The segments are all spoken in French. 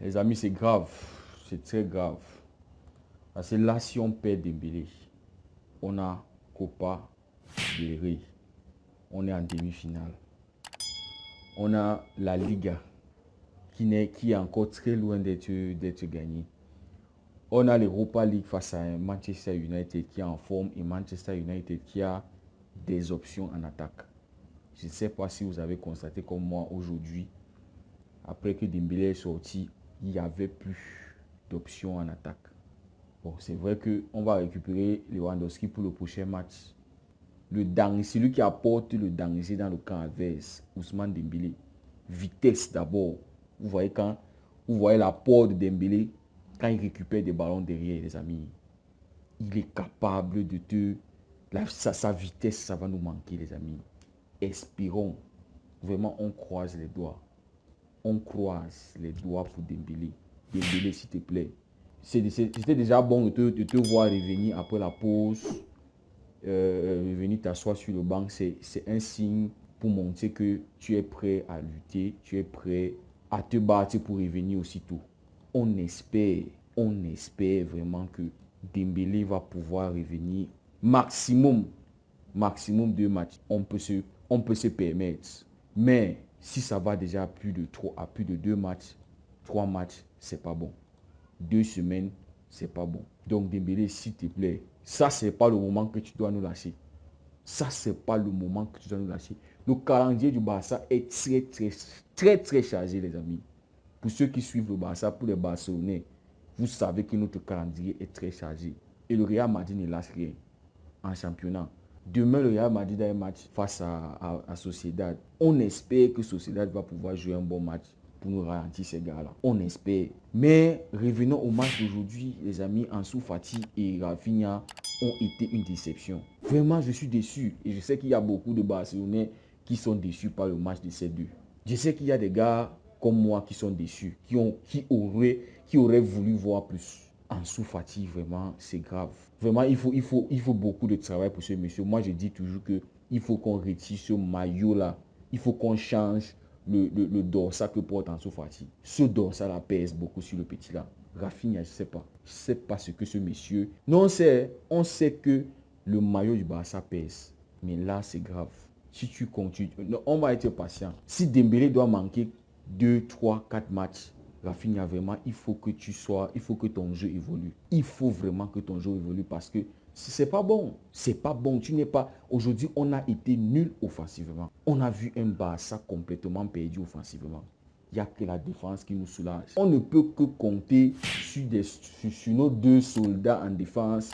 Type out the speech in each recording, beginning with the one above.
Les amis, c'est grave. C'est très grave. Parce que là, si on perd Dembélé, on a Copa del Rey. On est en demi-finale. On a la Liga qui est encore très loin d'être gagnée. On a l'Europa League face à un Manchester United qui est en forme et Manchester United qui a des options en attaque. Je ne sais pas si vous avez constaté comme moi aujourd'hui, après que Dembélé est sorti, il n'y avait plus d'options en attaque. Bon, c'est vrai qu'on va récupérer Lewandowski pour le prochain match. Le danger, celui qui apporte le danger dans le camp adverse, Ousmane Dembélé. Vitesse d'abord. Vous voyez l'apport de Dembélé quand il récupère des ballons derrière, les amis. Il est capable de sa vitesse, ça va nous manquer, les amis. Espérons. Vraiment, on croise les doigts. On croise les doigts pour Dembélé. Dembélé, s'il te plaît. C'était déjà bon de te voir revenir après la pause. Venir t'asseoir sur le banc, c'est un signe pour montrer que tu es prêt à lutter, tu es prêt à te battre pour revenir aussitôt. On espère vraiment que Dembélé va pouvoir revenir maximum 2 matchs. On peut se permettre. Mais si ça va déjà à plus de 2 matchs, 3 matchs, c'est pas bon. 2 semaines, c'est pas bon. Donc Dembélé, s'il te plaît, ça c'est pas le moment que tu dois nous lâcher. Ça c'est pas le moment que tu dois nous lâcher. Le calendrier du Barça est très chargé, les amis. Pour ceux qui suivent le Barça, pour les Barcelonais, vous savez que notre calendrier est très chargé. Et le Real Madrid ne lâche rien en championnat. Demain, le Real Madrid a un match face à Sociedad. On espère que Sociedad va pouvoir jouer un bon match pour nous ralentir ces gars-là. On espère. Mais revenons au match d'aujourd'hui, les amis. Ansu Fati et Rafinha ont été une déception. Vraiment, je suis déçu. Et je sais qu'il y a beaucoup de Barcelonais qui sont déçus par le match de ces deux. Je sais qu'il y a des gars comme moi qui sont déçus, qui auraient voulu voir plus. Ansu Fati, vraiment, c'est grave. Vraiment, il faut beaucoup de travail pour ce monsieur. Moi, je dis toujours qu'il faut qu'on retire ce maillot-là. Il faut qu'on change le dorsal que porte Ansu Fati. Ce dorsal-là pèse beaucoup sur le petit-là. Rafinha, je ne sais pas. Je ne sais pas ce que ce monsieur... Non, on sait que le maillot du Barça pèse. Mais là, c'est grave. Si tu continues... On va être patient. Si Dembélé doit manquer 2, 3, 4 matchs, Rafinha, vraiment, il faut que ton jeu évolue. Il faut vraiment que ton jeu évolue parce que c'est pas bon. C'est pas bon. Tu n'es pas... Aujourd'hui, on a été nul offensivement. On a vu un Barça complètement perdu offensivement. Il n'y a que la défense qui nous soulage. On ne peut que compter sur nos 2 soldats en défense,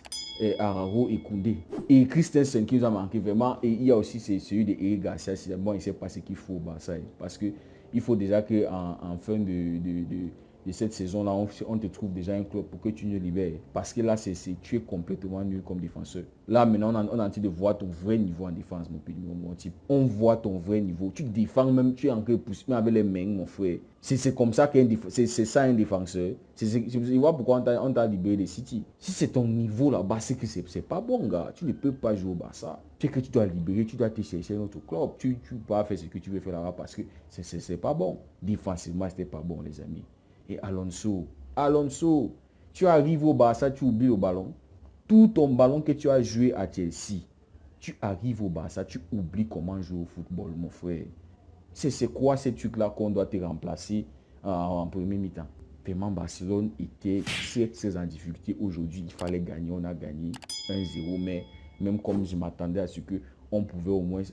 Araujo et Koundé. Et Christensen qui nous a manqué vraiment. Et il y a aussi celui de Eric Garcia. Bon, il ne sait pas ce qu'il faut au Barça. Parce que il faut déjà qu'en fin de cette saison-là, on te trouve déjà un club pour que tu nous libères. Parce que là, tu es complètement nul comme défenseur. Là, maintenant, on est en train de voir ton vrai niveau en défense, mon type. On voit ton vrai niveau. Tu défends même, tu es en train de pousser avec les mains, mon frère. C'est comme ça c'est ça un défenseur. Je vois pourquoi on t'a libéré de City. Si c'est ton niveau là-bas, c'est que c'est pas bon, gars. Tu ne peux pas jouer au Barça. C'est que tu dois libérer, tu dois te chercher un autre club. Tu peux pas faire ce que tu veux faire là-bas parce que c'est pas bon. Défensivement, c'était pas bon, les amis. Et Alonso, tu arrives au Barça, tu oublies le ballon. Tout ton ballon que tu as joué à Chelsea, tu arrives au Barça, tu oublies comment jouer au football, mon frère. C'est quoi ces trucs-là qu'on doit te remplacer en premier mi-temps? Vraiment, Barcelone était très en difficulté. Aujourd'hui, il fallait gagner. On a gagné 1-0. Mais même comme je m'attendais à ce qu'on pouvait au moins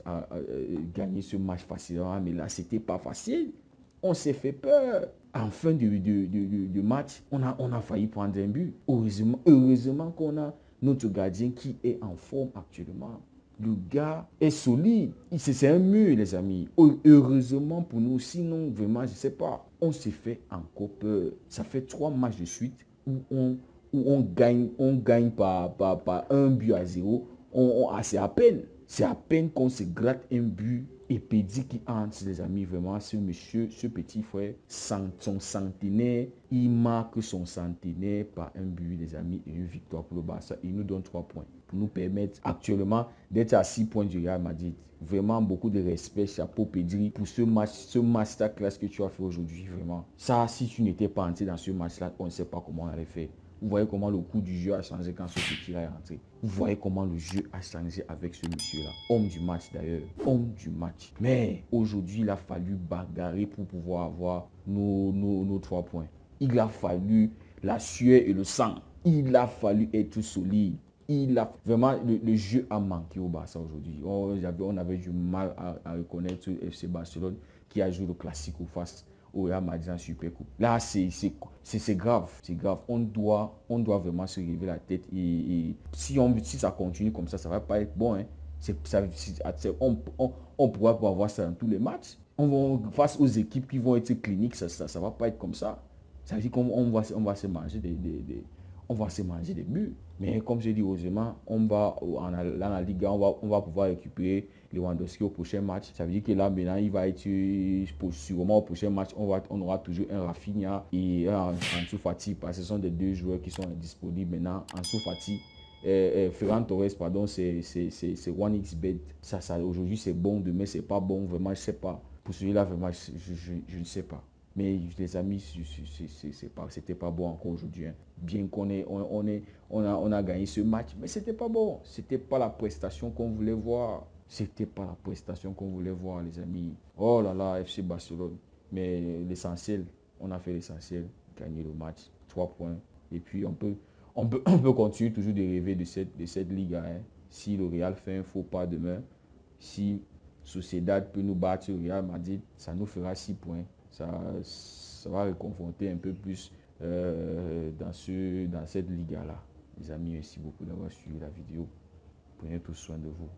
gagner ce match facilement. Mais là, c'était pas facile. On s'est fait peur. En fin de match, on a failli prendre un but. Heureusement qu'on a notre gardien qui est en forme actuellement. Le gars est solide. C'est un mur, les amis. Heureusement pour nous. Sinon, vraiment, je ne sais pas. On s'est fait encore peur. Ça fait 3 matchs de suite où on gagne par 1 but à 0. C'est à peine. C'est à peine qu'on se gratte un but et Pedri qui entre, les amis. Vraiment, ce monsieur, ce petit frère, son centenaire, il marque son centenaire par un but, les amis, et une victoire pour le Barça. Il nous donne 3 points pour nous permettre actuellement d'être à 6 points du Real Madrid. Vraiment, beaucoup de respect, chapeau Pedri, pour ce masterclass que tu as fait aujourd'hui, vraiment. Ça, si tu n'étais pas entré dans ce match-là, on ne sait pas comment on allait faire. Vous voyez comment le cours du jeu a changé quand ce petit-là est rentré. Vous voyez comment le jeu a changé avec ce monsieur-là. Homme du match d'ailleurs. Homme du match. Mais aujourd'hui, il a fallu bagarrer pour pouvoir avoir nos 3 points. Il a fallu la sueur et le sang. Il a fallu être solide. Vraiment, le jeu a manqué au Barça aujourd'hui. On avait du mal à reconnaître le FC Barcelone qui a joué le Classico face au Real Madrid en Super Coupe. Là, c'est grave. C'est grave. On doit vraiment se lever la tête. Et si ça continue comme ça ne va pas être bon. Hein. On pourra pas avoir ça dans tous les matchs. Face aux équipes qui vont être cliniques, ça ne va pas être comme ça. Ça veut dire qu'on va se manger on va se manger des buts. Mais comme je dis heureusement, dans la Liga, on va pouvoir récupérer Lewandowski au prochain match. Ça veut dire que là, maintenant, il va être sûrement au prochain match. On aura toujours un Rafinha et un Ansu Fati, parce que ce sont des deux joueurs qui sont disponibles maintenant. Ansu Fati, Ferran Torres, pardon, c'est 1xBet. Ça, aujourd'hui, c'est bon, demain, c'est pas bon. Vraiment, je sais pas. Pour celui-là, vraiment, je ne sais pas. Mais les amis, c'était pas bon encore aujourd'hui. Hein. Bien on a gagné ce match, mais c'était pas bon. C'était pas la prestation qu'on voulait voir. C'était pas la prestation qu'on voulait voir, les amis. Oh là là, FC Barcelone. Mais l'essentiel, on a fait l'essentiel. Gagner le match. 3 points. Et puis on peut continuer toujours de rêver de cette Liga. Hein. Si le Real fait un faux pas demain, si Sociedad peut nous battre au Real Madrid, ça nous fera 6 points. Ça va réconforter un peu plus dans cette Liga-là. Les amis, merci beaucoup d'avoir suivi la vidéo. Prenez tout soin de vous.